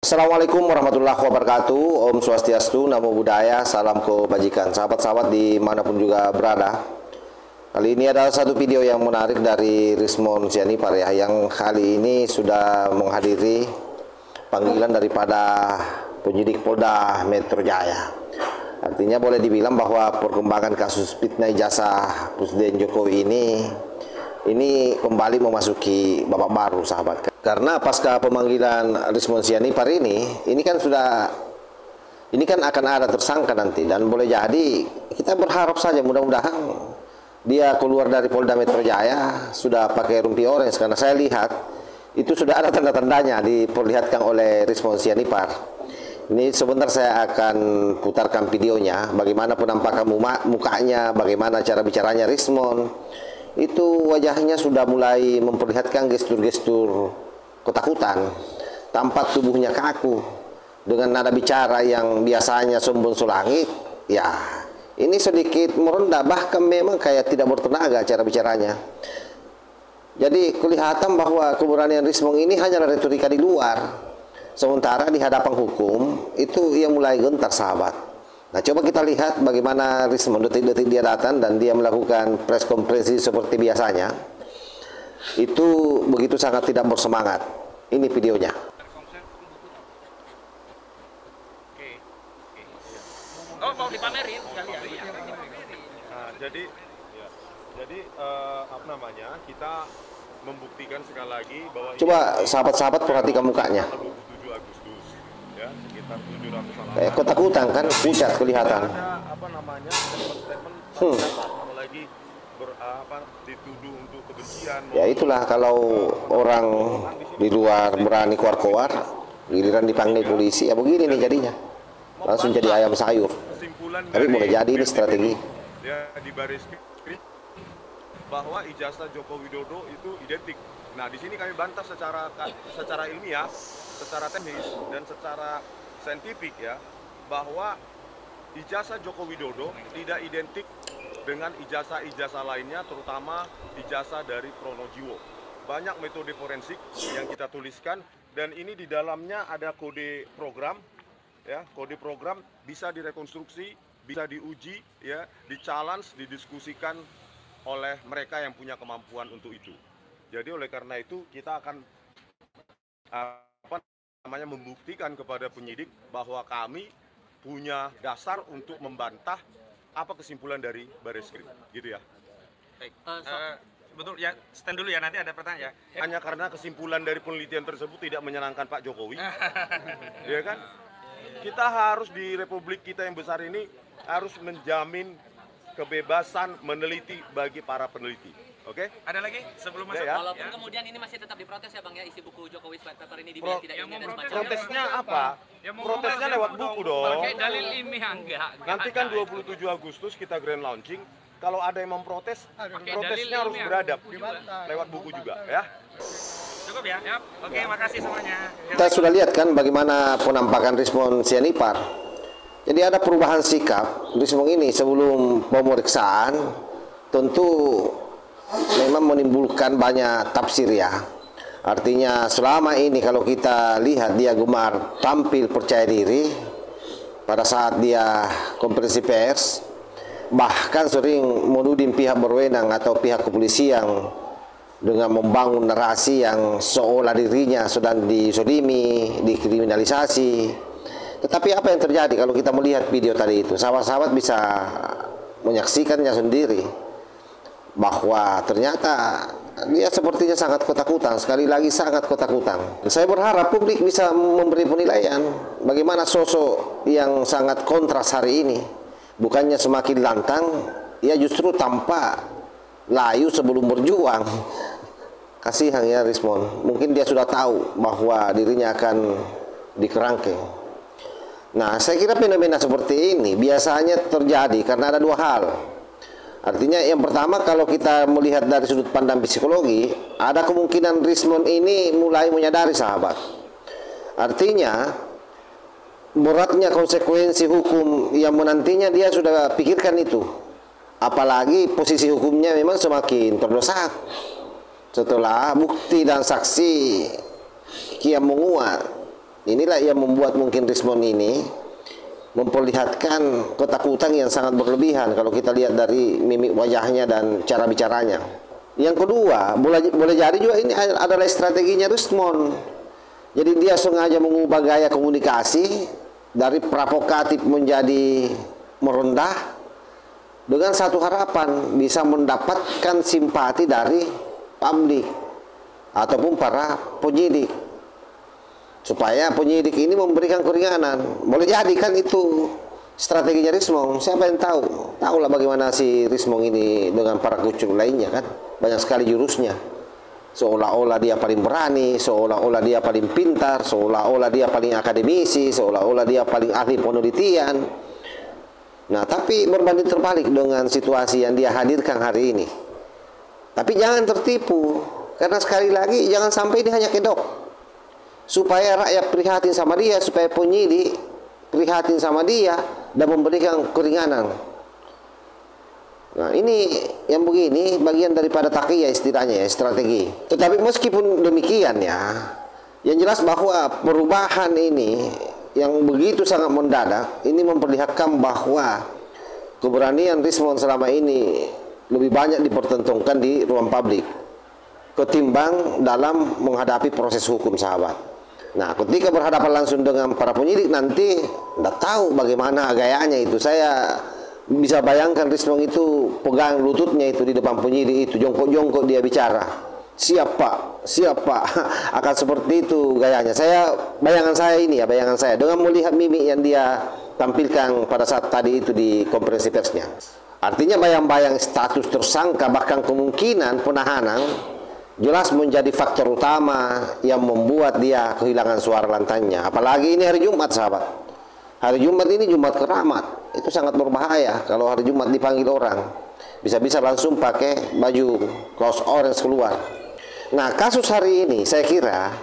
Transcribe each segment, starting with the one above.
Assalamualaikum warahmatullahi wabarakatuh. Om Swastiastu, Namo Buddhaya, salam kebajikan. Sahabat-sahabat dimanapun juga berada. Kali ini ada satu video yang menarik dari Rismon Sianipar ya, yang kali ini sudah menghadiri panggilan daripada penyidik Polda Metro Jaya. Artinya boleh dibilang bahwa perkembangan kasus fitnah ijazah Presiden Jokowi ini kembali memasuki babak baru, sahabat. Karena pasca pemanggilan Rismon Sianipar ini kan akan ada tersangka nanti, dan boleh jadi kita berharap saja mudah-mudahan dia keluar dari Polda Metro Jaya sudah pakai rompi orange, karena saya lihat itu sudah ada tanda-tandanya diperlihatkan oleh Rismon Sianipar. Ini sebentar saya akan putarkan videonya, bagaimana penampakan mukanya, bagaimana cara bicaranya Rismon. Itu wajahnya sudah mulai memperlihatkan gestur-gestur ketakutan, tampak tubuhnya kaku, dengan nada bicara yang biasanya sombong selangit. Ya, ini sedikit merendah, bahkan memang kayak tidak bertenaga cara bicaranya. Jadi kelihatan bahwa keberanian Rismon ini hanyalah retorika di luar, sementara di hadapan hukum itu ia mulai gentar, sahabat. Nah, coba kita lihat bagaimana Rismon detik-detik dia datang dan dia melakukan press konferensi seperti biasanya. Itu begitu sangat tidak bersemangat. Ini videonya. Oh, mau dipamerin sekalian. Nah, jadi apa namanya, kita membuktikan sekali lagi bahwa Coba sahabat-sahabat perhatikan mukanya. 27 Agustus ya, sekitar 700 Kayak ketakutan kan, pucat kelihatan. ada apa namanya statement apalagi dituduh untuk kebencian. Ya itulah kalau orang di luar berani keluar-keluar, giliran dipanggil polisi, ya begini nih jadinya. Langsung jadi ayam sayur. Kesimpulan Tapi boleh jadi ini strategi. Ya, di baris krim bahwa ijazah Joko Widodo itu identik. Nah, di sini kami bantah secara ilmiah, secara teknis dan secara saintifik ya, bahwa ijazah Joko Widodo tidak identik dengan ijazah-ijazah lainnya, terutama ijazah dari Pronojiwo. Banyak metode forensik yang kita tuliskan, dan ini di dalamnya ada kode program, ya, kode program bisa direkonstruksi, bisa diuji, ya, di-challenge, didiskusikan oleh mereka yang punya kemampuan untuk itu. Jadi oleh karena itu kita akan membuktikan kepada penyidik bahwa kami punya dasar untuk membantah apa kesimpulan dari Bareskrim, gitu ya. Baik. Betul ya, stand dulu ya, nanti ada pertanyaan ya. Hanya karena kesimpulan dari penelitian tersebut tidak menyenangkan Pak Jokowi, ya kan? Kita harus di Republik kita yang besar ini harus menjamin kebebasan meneliti bagi para peneliti. Oke? Ada lagi sebelum masuk? Ya. Walaupun kemudian ini masih tetap diprotes ya Bang ya, isi buku Jokowi White Paper ini dibilang tidak yang ilmiah dan memprotes semacamnya. Protesnya apa? Protesnya lewat buku dong. Pakai dalil ilmiah enggak? Nanti kan 27 Agustus kita grand launching. Kalau ada yang memprotes, protesnya harus beradab. Lewat buku juga ya. Cukup ya? Yap. Oke, makasih semuanya. Kita sudah lihat kan bagaimana penampakan Rismon Sianipar. Jadi ada perubahan sikap Rismon ini sebelum pemeriksaan, tentu memang menimbulkan banyak tafsir ya. Artinya selama ini kalau kita lihat dia gemar tampil percaya diri pada saat dia konferensi pers, bahkan sering menuding pihak berwenang atau pihak kepolisian dengan membangun narasi yang seolah dirinya sedang disodimi, dikriminalisasi. Tetapi apa yang terjadi kalau kita melihat video tadi itu? Sahabat-sahabat bisa menyaksikannya sendiri, bahwa ternyata dia sepertinya sangat ketakutan, sekali lagi sangat ketakutan. Saya berharap publik bisa memberi penilaian bagaimana sosok yang sangat kontras hari ini. Bukannya semakin lantang, ia justru tampak layu sebelum berjuang. Kasihan ya Rismon, mungkin dia sudah tahu bahwa dirinya akan dikerangkeng. Nah, saya kira fenomena seperti ini biasanya terjadi karena ada dua hal. Artinya yang pertama, kalau kita melihat dari sudut pandang psikologi, ada kemungkinan Rismon ini mulai menyadari, sahabat. Artinya beratnya konsekuensi hukum yang menantinya dia sudah pikirkan itu. Apalagi posisi hukumnya memang semakin terdesak setelah bukti dan saksi kian menguat. Inilah yang membuat mungkin Rismond ini memperlihatkan ketakutan yang sangat berlebihan kalau kita lihat dari mimik wajahnya dan cara bicaranya. Yang kedua, boleh jadi juga ini adalah strateginya Rismond. Jadi dia sengaja mengubah gaya komunikasi dari provokatif menjadi merendah dengan satu harapan bisa mendapatkan simpati dari publik ataupun para penyidik, supaya penyidik ini memberikan keringanan. Boleh jadi kan itu strateginya Rismond. Siapa yang tahu? Tahulah bagaimana si Rismond ini dengan para kucing lainnya kan. Banyak sekali jurusnya. Seolah-olah dia paling berani, seolah-olah dia paling pintar, seolah-olah dia paling akademisi, seolah-olah dia paling ahli penelitian. Nah, tapi berbanding terbalik dengan situasi yang dia hadirkan hari ini. Tapi jangan tertipu, karena sekali lagi jangan sampai dia hanya kedok. Supaya rakyat prihatin sama dia, supaya penyidik prihatin sama dia dan memberikan keringanan. Nah, ini yang begini bagian daripada takiyah istilahnya ya, strategi. Tetapi meskipun demikian ya, yang jelas bahwa perubahan ini yang begitu sangat mendadak ini memperlihatkan bahwa keberanian Rismond selama ini lebih banyak dipertontonkan di ruang publik ketimbang dalam menghadapi proses hukum, sahabat. Nah, ketika berhadapan langsung dengan para penyidik nanti tidak tahu bagaimana gayanya itu. Saya bisa bayangkan Rismond itu pegang lututnya itu di depan penyidik itu, jongkok-jongkok dia bicara. Siapa akan seperti itu gayanya. Bayangan saya dengan melihat mimik yang dia tampilkan pada saat tadi itu di konferensi persnya. Artinya bayang-bayang status tersangka bahkan kemungkinan penahanan jelas menjadi faktor utama yang membuat dia kehilangan suara lantangnya. Apalagi ini hari Jumat, sahabat. Hari Jumat ini Jumat keramat. Itu sangat berbahaya kalau hari Jumat dipanggil orang. Bisa-bisa langsung pakai baju kaos orange keluar. Nah, kasus hari ini saya kira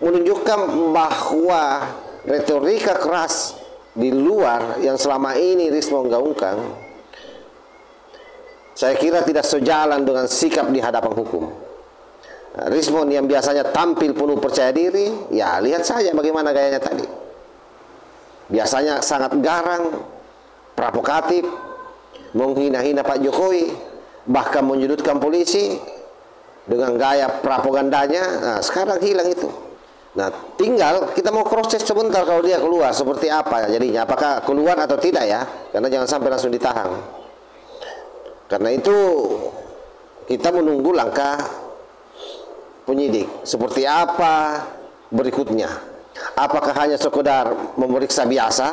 menunjukkan bahwa retorika keras di luar yang selama ini Rismond gaungkan, saya kira tidak sejalan dengan sikap di hadapan hukum. Nah, Rismond yang biasanya tampil penuh percaya diri, ya lihat saja bagaimana gayanya tadi. Biasanya sangat garang, provokatif, menghina-hina Pak Jokowi, bahkan menyudutkan polisi dengan gaya propagandanya. Nah, sekarang hilang itu. Nah, tinggal kita mau proses sebentar kalau dia keluar seperti apa jadinya, apakah keluar atau tidak ya, karena jangan sampai langsung ditahan. Karena itu kita menunggu langkah penyidik seperti apa berikutnya. Apakah hanya sekedar memeriksa biasa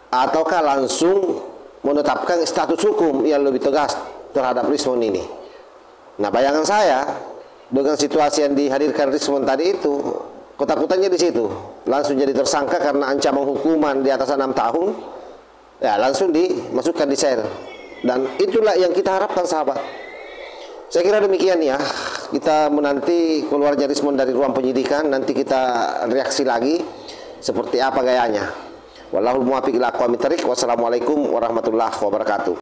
ataukah langsung menetapkan status hukum yang lebih tegas terhadap Rismond ini. Nah, bayangan saya dengan situasi yang dihadirkan Rismond tadi itu, ketakutannya di situ. Langsung jadi tersangka karena ancaman hukuman di atas 6 tahun, ya langsung dimasukkan di sel. Dan itulah yang kita harapkan, sahabat. Saya kira demikian ya. Kita menanti keluarnya Rismond dari ruang penyidikan, nanti kita reaksi lagi seperti apa gayanya. Wallahul muwaffiq ila aqwamit thariq. Wassalamualaikum warahmatullahi wabarakatuh.